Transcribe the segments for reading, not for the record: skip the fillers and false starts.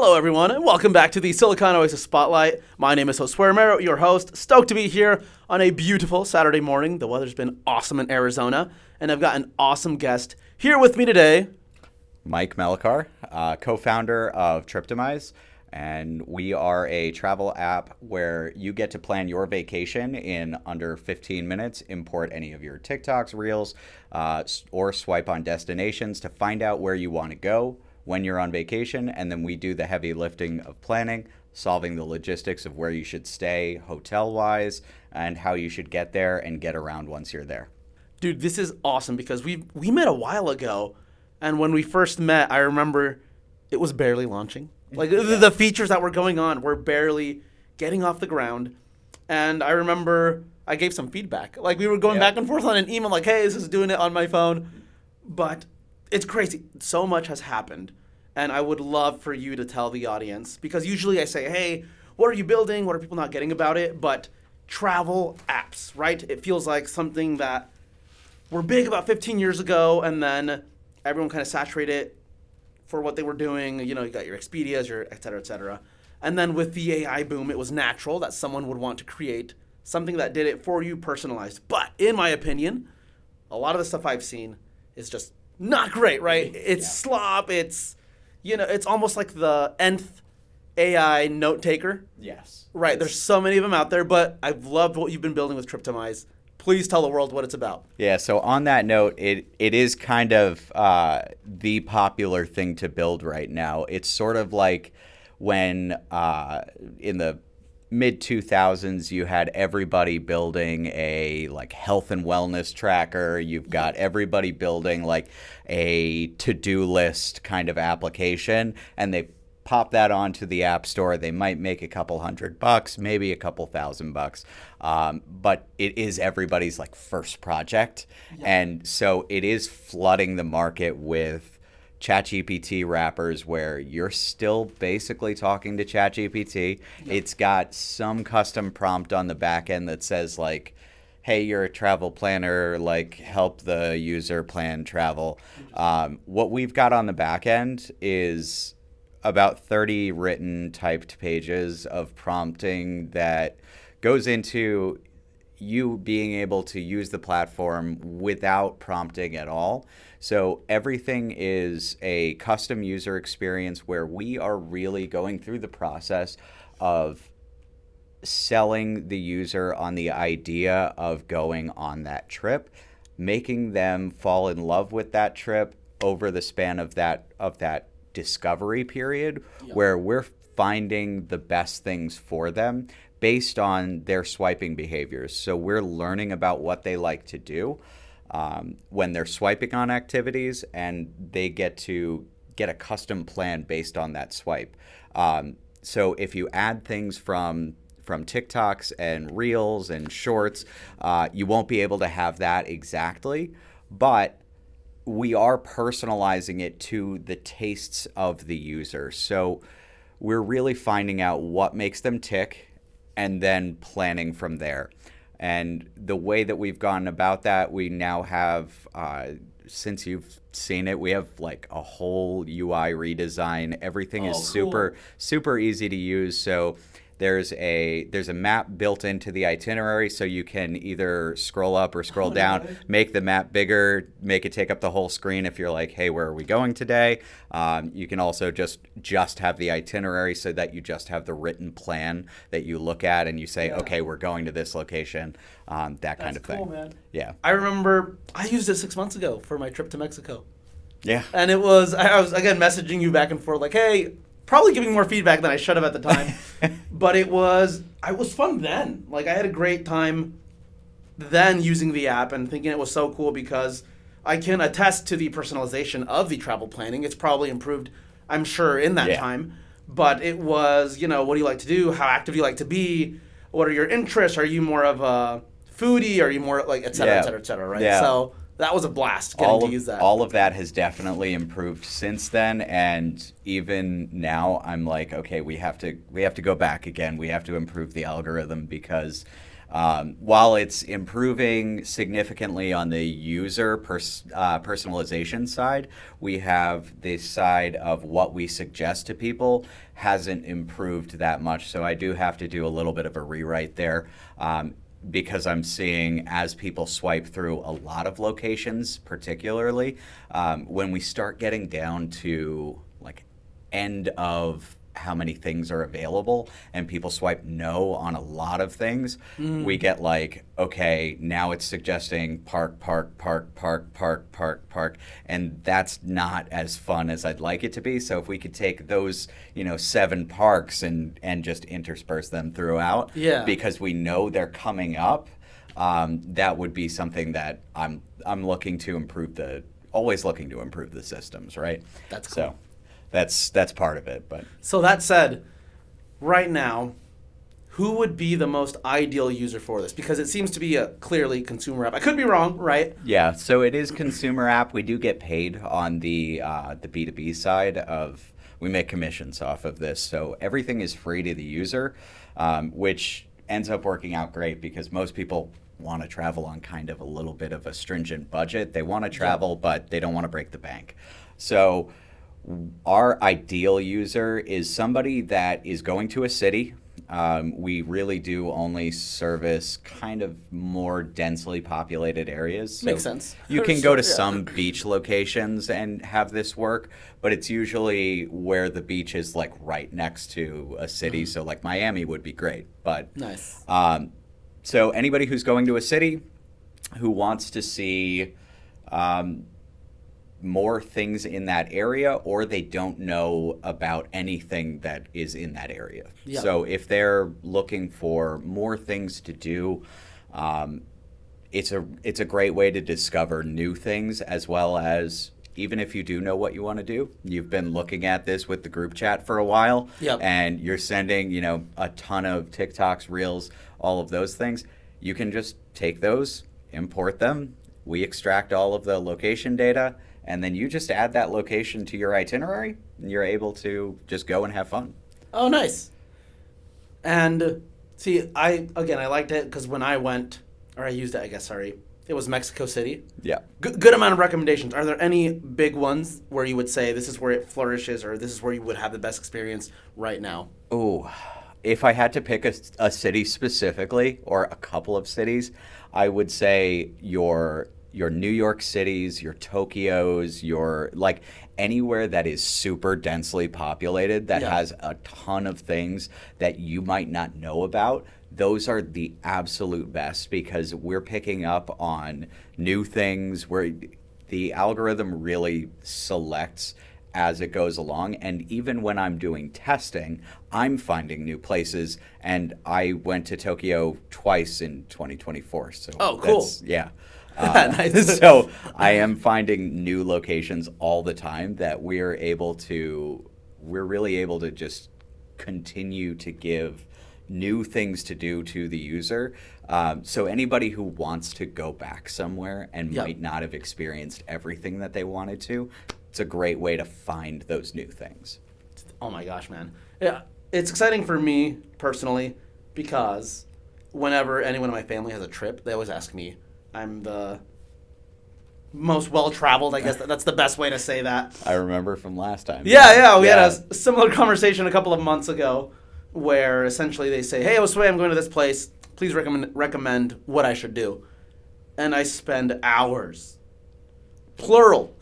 Hello, everyone, and welcome back to the Silicon Oasis Spotlight. My name is Josue Romero, your host. Stoked to be here on a beautiful Saturday morning. The weather's been awesome in Arizona, and I've got an awesome guest here with me today. Mike Melichar, co-founder of Triptimize, and we are a travel app where you get to plan your vacation in under 15 minutes, import any of your TikToks, Reels, or swipe on destinations to find out where you want to go when you're on vacation, and then we do the heavy lifting of planning, solving the logistics of where you should stay hotel-wise, and how you should get there and get around once you're there. Dude, this is awesome because we met a while ago, and when we first met, I remember it was barely launching. Like, the features that were going on were barely getting off the ground, and I remember I gave some feedback. Like, we were going back and forth on an email, like, hey, this is doing it on my phone, but it's crazy. So much has happened, and I would love for you to tell the audience, because usually I say, hey, what are you building? What are people not getting about it? But travel apps, right? It feels like something that were big about 15 years ago, and then everyone kind of saturated it for what they were doing. You know, you got your Expedias, your et cetera, et cetera. And then with the AI boom, it was natural that someone would want to create something that did it for you, personalized. But in my opinion, a lot of the stuff I've seen is just not great, right? It's slop. It's, you know, it's almost like the nth AI note taker. Yes. Right. There's so many of them out there, but I've loved what you've been building with Triptimize. Please tell the world what it's about. Yeah, so on that note, it is kind of the popular thing to build right now. It's sort of like when in the mid-2000s you had everybody building a like health and wellness tracker. You've got everybody building like a to-do list kind of application, and they pop that onto the App Store. They might make a couple $100, maybe a couple $1,000, but it is everybody's like first project. And so it is flooding the market with ChatGPT wrappers where you're still basically talking to ChatGPT. It's got some custom prompt on the back end that says like, hey, you're a travel planner, like help the user plan travel. What we've got on the back end is about 30 written typed pages of prompting that goes into you being able to use the platform without prompting at all. So everything is a custom user experience where we are really going through the process of selling the user on the idea of going on that trip, making them fall in love with that trip over the span of that discovery period, where we're finding the best things for them based on their swiping behaviors. So we're learning about what they like to do when they're swiping on activities, and they get to get a custom plan based on that swipe. So if you add things from TikToks and Reels and Shorts, you won't be able to have that exactly, but we are personalizing it to the tastes of the user. So we're really finding out what makes them tick and then planning from there. And the way that we've gone about that, we now have, since you've seen it, we have like a whole UI redesign. Everything is super easy to use. So there's a map built into the itinerary, so you can either scroll up or scroll down, make the map bigger, make it take up the whole screen if you're like, hey, where are we going today? You can also just have the itinerary so that you just have the written plan that you look at and you say, okay, we're going to this location, that kind of thing. Cool, man. Yeah. I remember I used it 6 months ago for my trip to Mexico. Yeah. And I was, again, messaging you back and forth like, hey, probably giving more feedback than I should have at the time. But it was fun then. Like, I had a great time then using the app and thinking it was so cool because I can attest to the personalization of the travel planning. It's probably improved, I'm sure, in that time. But it was, you know, what do you like to do? How active do you like to be? What are your interests? Are you more of a foodie? Are you more like, et cetera, right? Yeah. So that was a blast getting to use that. All of that has definitely improved since then, and even now I'm like, okay, we have to go back again. We have to improve the algorithm because While it's improving significantly on the user personalization side, we have this side of what we suggest to people hasn't improved that much. So I do have to do a little bit of a rewrite there. Because I'm seeing as people swipe through a lot of locations, particularly when we start getting down to like end of how many things are available and people swipe no on a lot of things, we get like, okay, now it's suggesting park, park, park, park, park, park, park, and that's not as fun as I'd like it to be. So if we could take those, 7 parks and just intersperse them throughout, because we know they're coming up, that would be something that I'm looking to improve always looking to improve the systems, right? That's cool. So that's part of it. But so that said, right now, who would be the most ideal user for this? Because it seems to be a clearly consumer app. I could be wrong, right? Yeah, so it is consumer app. We do get paid on the B2B side of, we make commissions off of this. So everything is free to the user, which ends up working out great because most people want to travel on kind of a little bit of a stringent budget. They want to travel, but they don't want to break the bank. So our ideal user is somebody that is going to a city. We really do only service kind of more densely populated areas. So makes sense. You can go to some beach locations and have this work, but it's usually where the beach is like right next to a city. So like Miami would be great. But nice. So anybody who's going to a city who wants to see more things in that area, or they don't know about anything that is in that area. Yep. So if they're looking for more things to do, it's a great way to discover new things, as well as even if you do know what you want to do, you've been looking at this with the group chat for a while, and you're sending a ton of TikToks, Reels, all of those things. You can just take those, import them. We extract all of the location data, and then you just add that location to your itinerary, and you're able to just go and have fun. Oh, nice. And see, I liked it because when I went, or I used it, I guess, it was Mexico City. Yeah. Good amount of recommendations. Are there any big ones where you would say this is where it flourishes, or this is where you would have the best experience right now? Oh, if I had to pick a city specifically, or a couple of cities, I would say your New York cities, your Tokyos, your like anywhere that is super densely populated that has a ton of things that you might not know about. Those are the absolute best because we're picking up on new things where the algorithm really selects as it goes along. And even when I'm doing testing, I'm finding new places. And I went to Tokyo twice in 2024. So cool. Nice. So I am finding new locations all the time that we're really able to just continue to give new things to do to the user. So anybody who wants to go back somewhere and might not have experienced everything that they wanted to, it's a great way to find those new things. Oh my gosh, man. Yeah, it's exciting for me personally because whenever anyone in my family has a trip, they always ask me. I'm the most well-traveled, I guess. That's the best way to say that. I remember from last time. We had a similar conversation a couple of months ago where essentially they say, hey, Josue, I'm going to this place. Please recommend what I should do. And I spend hours, plural,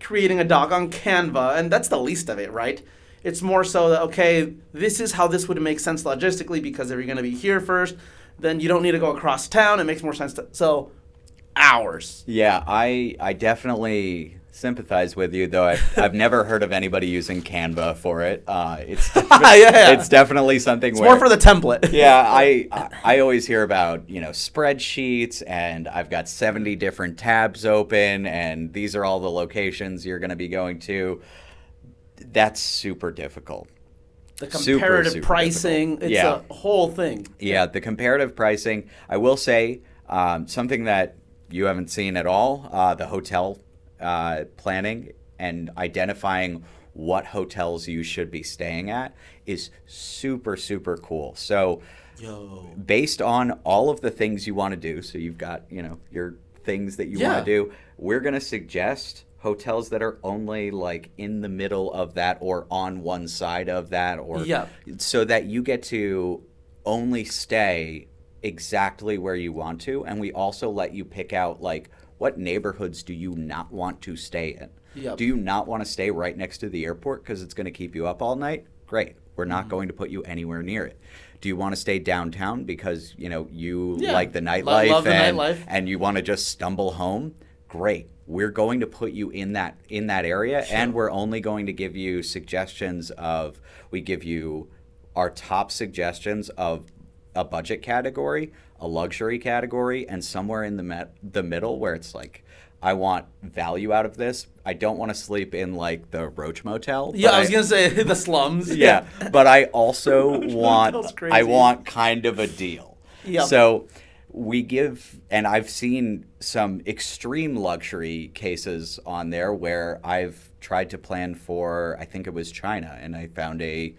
creating a doc on Canva. And that's the least of it, right? It's more so that, okay, this is how this would make sense logistically because if you're going to be here first, then you don't need to go across town. It makes more sense so hours. Yeah, I definitely sympathize with you, though I've never heard of anybody using Canva for it. It's definitely something it's more for the template. Yeah, I always hear about, spreadsheets, and I've got 70 different tabs open, and these are all the locations you're going to be going to. That's super difficult. The comparative pricing, it's a whole thing. Yeah, the comparative pricing. I will say something that you haven't seen at all, the hotel planning and identifying what hotels you should be staying at is super, super cool. So Yo. Based on all of the things you want to do, so you've got, your things that you want to do, we're going to suggest hotels that are only like in the middle of that or on one side of that, or so that you get to only stay exactly where you want to. And we also let you pick out like what neighborhoods do you not want to stay in. Do you not want to stay right next to the airport because it's going to keep you up all night? Great. We're not going to put you anywhere near it. Do you want to stay downtown because, you like the nightlife, love the nightlife, and you want to just stumble home? Great. We're going to put you in that area, and we're only going to give you we give you our top suggestions of a budget category, a luxury category, and somewhere in the middle where it's like, I want value out of this. I don't want to sleep in like the Roach Motel. Yeah, I was gonna say the slums. Yeah, but I also want kind of a deal. Yeah. So we give, and I've seen some extreme luxury cases on there where I've tried to plan for, I think it was China, and I found a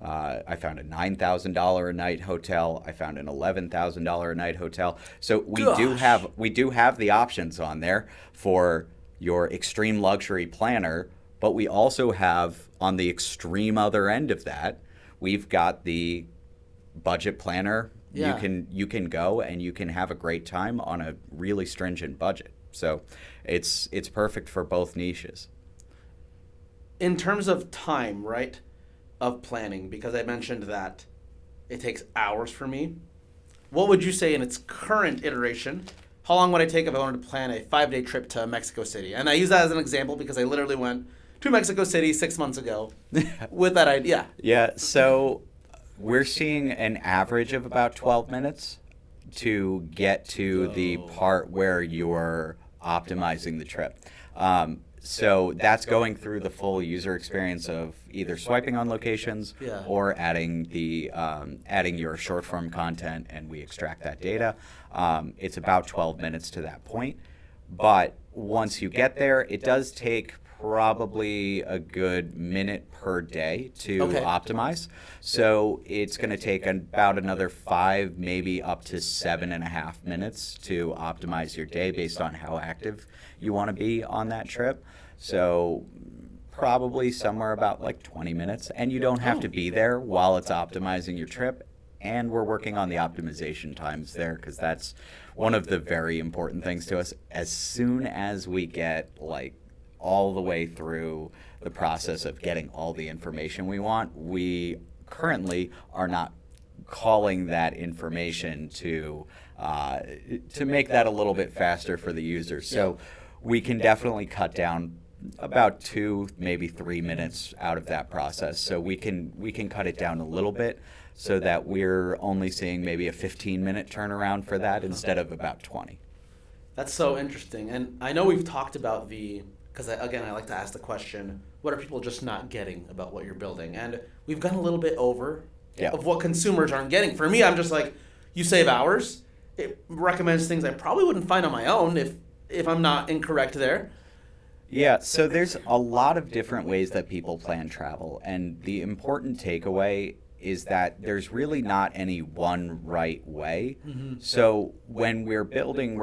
$9,000 a night hotel. I found an $11,000 a night hotel. So we do have the options on there for your extreme luxury planner, but we also have on the extreme other end of that, we've got the budget planner. Yeah. You can go and you can have a great time on a really stringent budget. So it's perfect for both niches. In terms of time, right? Of planning, because I mentioned that it takes hours for me. What would you say in its current iteration? How long would I take if I wanted to plan a 5-day trip to Mexico City? And I use that as an example because I literally went to Mexico City 6 months ago with that idea. Yeah, so we're seeing an average of about 12 minutes to get to the part where you're optimizing the trip. So that's going through the full user experience of either swiping on locations or adding your short form content, and we extract that data. It's about 12 minutes to that point. But once you get there, it does take probably a good minute per day to optimize. So it's going to take about another 5, maybe up to 7.5 minutes to optimize your day based on how active you want to be on that trip. So probably somewhere about like 20 minutes. And you don't have to be there while it's optimizing your trip. And we're working on the optimization times there because that's one of the very important things to us. As soon as we get like all the way through the process of getting all the information we want, we currently are not calling that information to make that a little bit faster for the users. So we can definitely cut down about 2, maybe 3 minutes out of that process. So we can cut it down a little bit so that we're only seeing maybe a 15-minute turnaround for that instead of about 20. That's so interesting. And I know we've talked about because I like to ask the question, what are people just not getting about what you're building? And we've gone a little bit over of what consumers aren't getting. For me, I'm just like, you save hours. It recommends things I probably wouldn't find on my own if I'm not incorrect there. Yeah, so there's a lot of different ways that people plan travel. And the important takeaway is that there's really not any one right way. Mm-hmm. So when we're building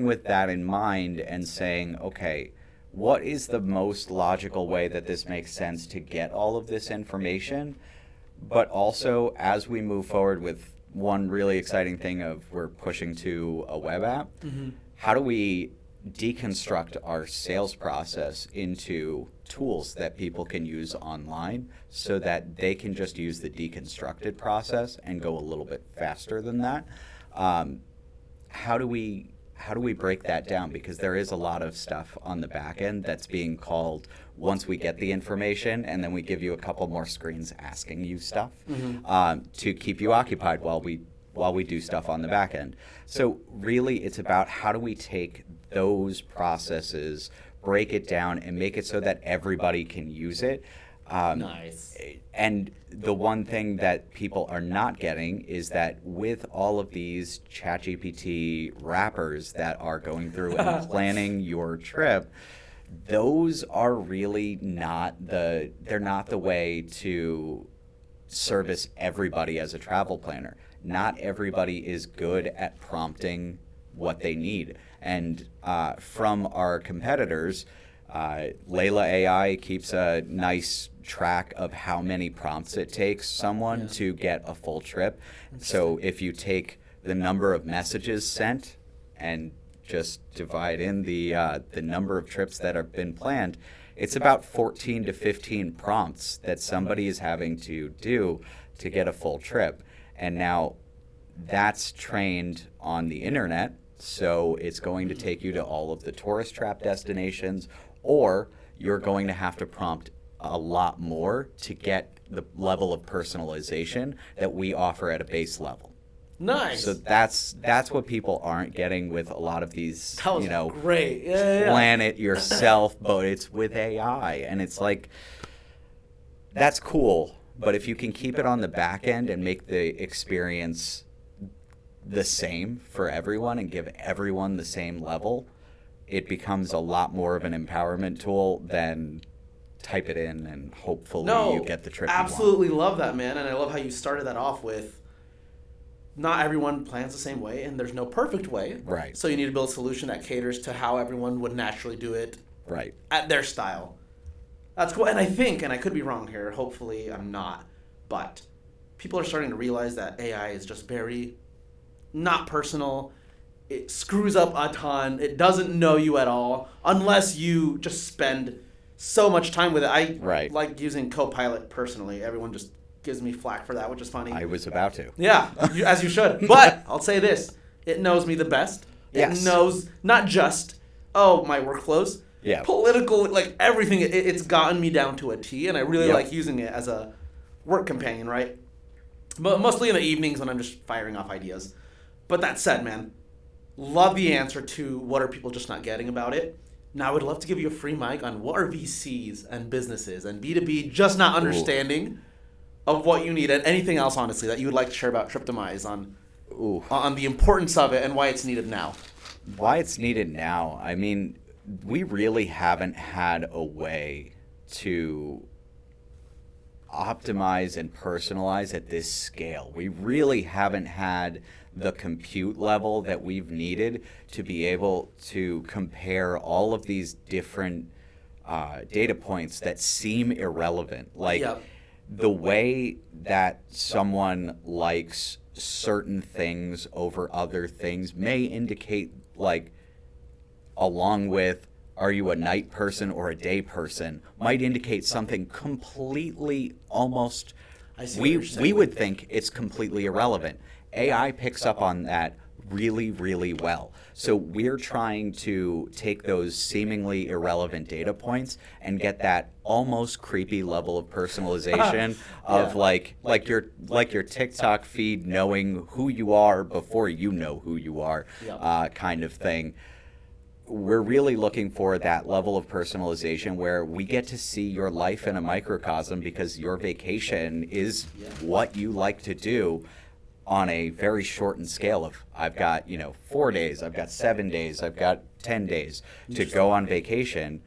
with that in mind and saying, okay, what is the most logical way that this makes sense to get all of this information? But also, as we move forward with one really exciting thing of we're pushing to a web app, how do we deconstruct our sales process into tools that people can use online so that they can just use the deconstructed process and go a little bit faster than that? How do we break that down? Because there is a lot of stuff on the back end that's being called once we get the information, and then we give you a couple more screens asking you stuff to keep you occupied while we do stuff on the back end. So really, it's about how do we take those processes, break it down, and make it so that everybody can use it. Nice. And the one thing that people are not getting is that with all of these ChatGPT wrappers that are going through and planning your trip, those are really they're not the way to service everybody as a travel planner. not everybody is good at prompting what they need. And from our competitors, Layla AI keeps a nice track of how many prompts it takes someone to get a full trip. So if you take the number of messages sent and just divide in the number of trips that have been planned, it's about 14 to 15 prompts that somebody is having to do to get a full trip. And now that's trained on the internet, so it's going to take you to all of the tourist trap destinations, or you're going to have to prompt a lot more to get the level of personalization that we offer at a base level. Nice. So that's what people aren't getting with a lot of these, That was great. Yeah. Plan it yourself, but it's with AI. And it's like, that's cool. But if you can keep it on the back end and make the experience the same for everyone and give everyone the same level, it becomes a lot more of an empowerment tool than type it in and hopefully you get the trip you want. Absolutely love that, man. And I love how you started that off with not everyone plans the same way, and there's no perfect way. Right. So you need to build a solution that caters to how everyone would naturally do it right at their style. That's cool. And I think, and I could be wrong here, hopefully I'm not, but people are starting to realize that AI is just very not personal. It screws up a ton. It doesn't know you at all unless you just spend so much time with it. I like using Copilot personally. Everyone just gives me flack for that, which is funny. I was about to. Yeah, as you should. But I'll say this. It knows me the best. It knows not just, my workflows. Yeah. Political, like everything. It's gotten me down to a T, and I really like using it as a work companion, right? But mostly in the evenings when I'm just firing off ideas. But that said, man, love the answer to what are people just not getting about it. Now, I would love to give you a free mic on what are VCs and businesses and B2B just not understanding of what you need, and anything else, honestly, that you would like to share about Triptimize on the importance of it and why it's needed now. Why it's needed now? I mean, we really haven't had a way to optimize and personalize at this scale. We really haven't had the compute level that we've needed to be able to compare all of these different data points that seem irrelevant. Like the way that someone likes certain things over other things may indicate, like, along with are you a night person or a day person, might indicate something completely almost, we would think it's completely irrelevant. AI picks up on that really, really well. So we're trying to take those seemingly irrelevant data points and get that almost creepy level of personalization of like your TikTok feed knowing who you are before you know who you are, kind of thing. We're really looking for that level of personalization where we get to see your life in a microcosm because your vacation is what you like to do on a very shortened scale of I've got 4 days, I've got 7 days, I've got 10 days to go on vacation.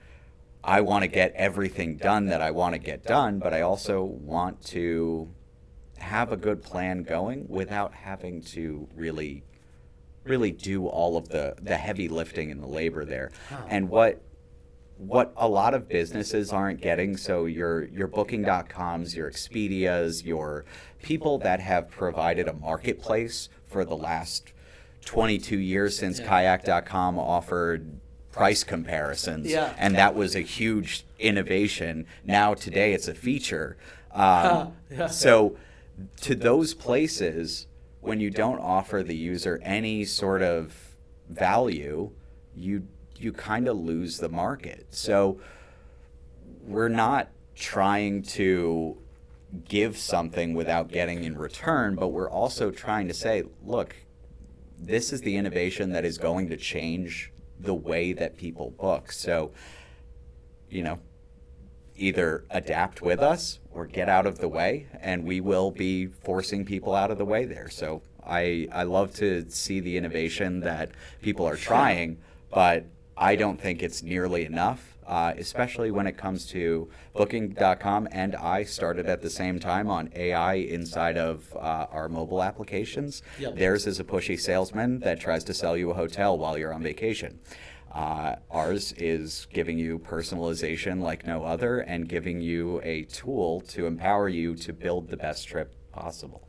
I want to get everything done that I want to get done, but I also want to have a good plan going without having to really do all of the heavy lifting and the labor there. And what a lot of businesses aren't getting, so your booking.coms, your Expedias, your people that have provided a marketplace for the last 22 years since kayak.com offered price comparisons, and that was a huge innovation. Now today it's a feature. So to those places, when you don't offer the user any sort of value, you kind of lose the market. So we're not trying to give something without getting in return, but we're also trying to say, look, this is the innovation that is going to change the way that people book. So, either adapt with us or get out of the way, and we will be forcing people out of the way there. So I love to see the innovation that people are trying, but I don't think it's nearly enough. especially when it comes to Booking.com. And I started at the same time on AI inside of our mobile applications. Yep. Theirs is a pushy salesman that tries to sell you a hotel while you're on vacation. Ours is giving you personalization like no other and giving you a tool to empower you to build the best trip possible.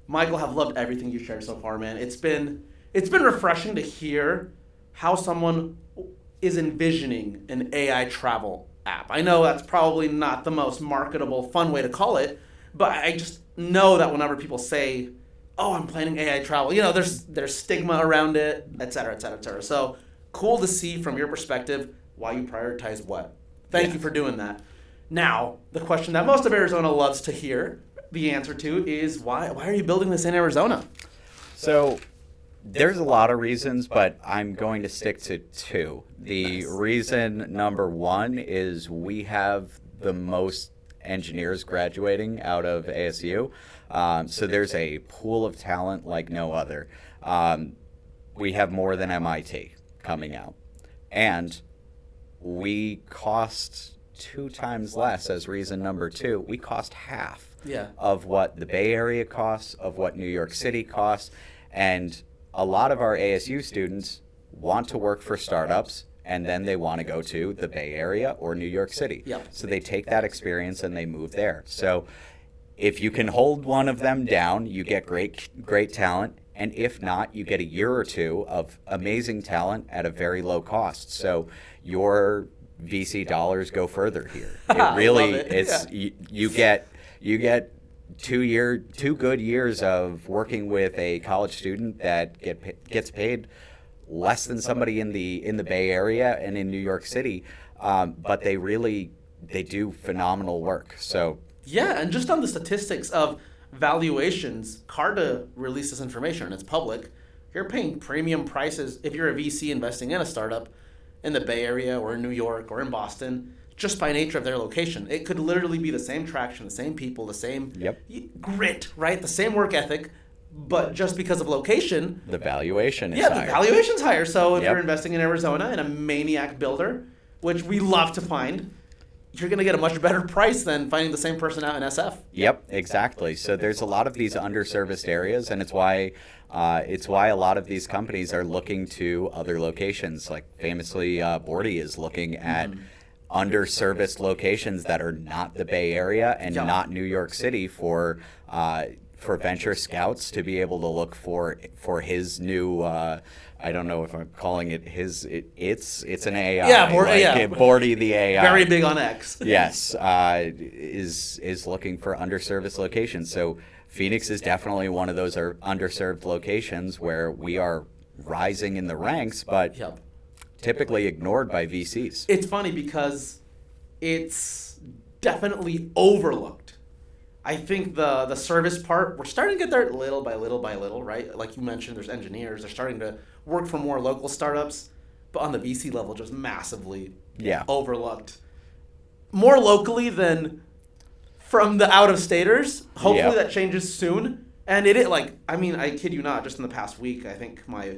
Michael, have loved everything you shared so far, man. It's been refreshing to hear how someone is envisioning an AI travel app. I know that's probably not the most marketable, fun way to call it, but I just know that whenever people say, "Oh, I'm planning AI travel," there's stigma around it, et cetera, et cetera, et cetera. So cool to see from your perspective why you prioritize what. Thank you for doing that. Now, the question that most of Arizona loves to hear the answer to is why are you building this in Arizona? So there's a lot of reasons, but I'm going to stick to two. The reason number one is we have the most engineers graduating out of ASU. So there's a pool of talent like no other. We have more than MIT coming out. And we cost 2 times less as reason number two. We cost half of what the Bay Area costs, of what New York City costs. And a lot of our ASU students want to work for startups, and then they want to go to the Bay Area or New York City. Yep. So they take that experience and they move there. So if you can hold one of them down, you get great talent. And if not, you get a year or two of amazing talent at a very low cost. So your VC dollars go further here. It really, you get 2 good years of working with a college student that gets paid less than somebody in the Bay Area and in New York City, but they do phenomenal work. So yeah, and just on the statistics of valuations, Carta released this information and it's public. You're paying premium prices if you're a VC investing in a startup in the Bay Area or in New York or in Boston, just by nature of their location. It could literally be the same traction, the same people, the same grit, right? The same work ethic, but just because of location, the valuation is higher. the valuation's higher. So if you're investing in Arizona in a maniac builder, which we love to find, you're going to get a much better price than finding the same person out in SF. Yep, exactly. So there's a lot of these underserviced areas, and it's why a lot of these companies are looking to other locations. Like famously, Bordy is looking at underserviced locations that are not the Bay Area and not New York City for venture scouts to be able to look for his new. I don't know if I'm calling it his. It's an AI. Yeah, Bordy the AI. Very big on X. Yes, is looking for underserviced locations. So Phoenix is definitely one of those underserved locations where we are rising in the ranks, but typically ignored by VCs. It's funny because it's definitely overlooked. I think the service part, we're starting to get there little by little by little, right? Like you mentioned, there's engineers. They're starting to work for more local startups, but on the VC level, just massively overlooked. More locally than from the out-of-staters. Hopefully that changes soon. And I kid you not, just in the past week, I think my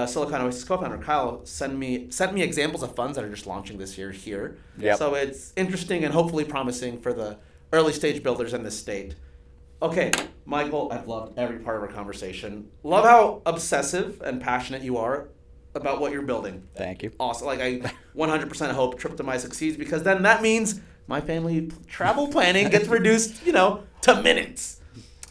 Silicon Oasis co-founder Kyle sent me examples of funds that are just launching this year here. Yep. So it's interesting and hopefully promising for the early stage builders in this state. Okay, Michael, I've loved every part of our conversation. Love how obsessive and passionate you are about what you're building. Thank you. Awesome. I 100% hope Triptimize succeeds because then that means my family travel planning gets reduced, to minutes.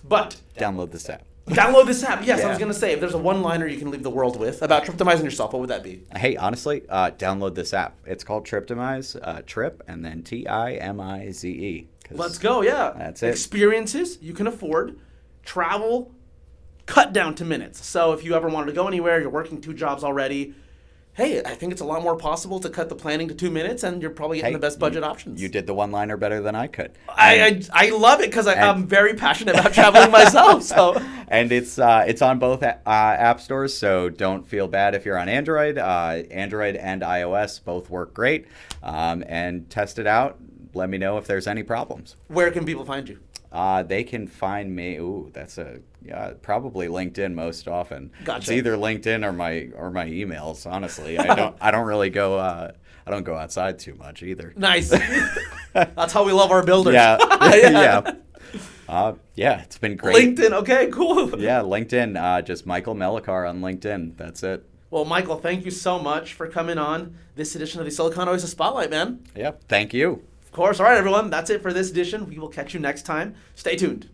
But download this app. Download this app. Yes, I was going to say, if there's a one-liner you can leave the world with about Triptimizing yourself, what would that be? Hey, honestly, download this app. It's called Triptimize, Trip, and then T-I-M-I-Z-E. Let's go, yeah. That's it. Experiences you can afford, travel, cut down to minutes. So if you ever wanted to go anywhere, you're working 2 jobs already, hey, I think it's a lot more possible to cut the planning to 2 minutes, and you're probably getting the best budget options. You did the one-liner better than I could. I love it because I'm very passionate about traveling myself. So and it's on both app stores, so don't feel bad if you're on Android. Android and iOS both work great. And test it out. Let me know if there's any problems. Where can people find you? They can find me. Ooh, that's probably LinkedIn most often. Gotcha. It's either LinkedIn or my emails. Honestly, I don't really go. I don't go outside too much either. Nice. That's how we love our builders. Yeah, yeah. Yeah, it's been great. LinkedIn, okay, cool. Yeah, LinkedIn. Just Michael Melichar on LinkedIn. That's it. Well, Michael, thank you so much for coming on this edition of the Silicon Oasis Spotlight, man. Yeah, thank you. Of course. All right, everyone. That's it for this edition. We will catch you next time. Stay tuned.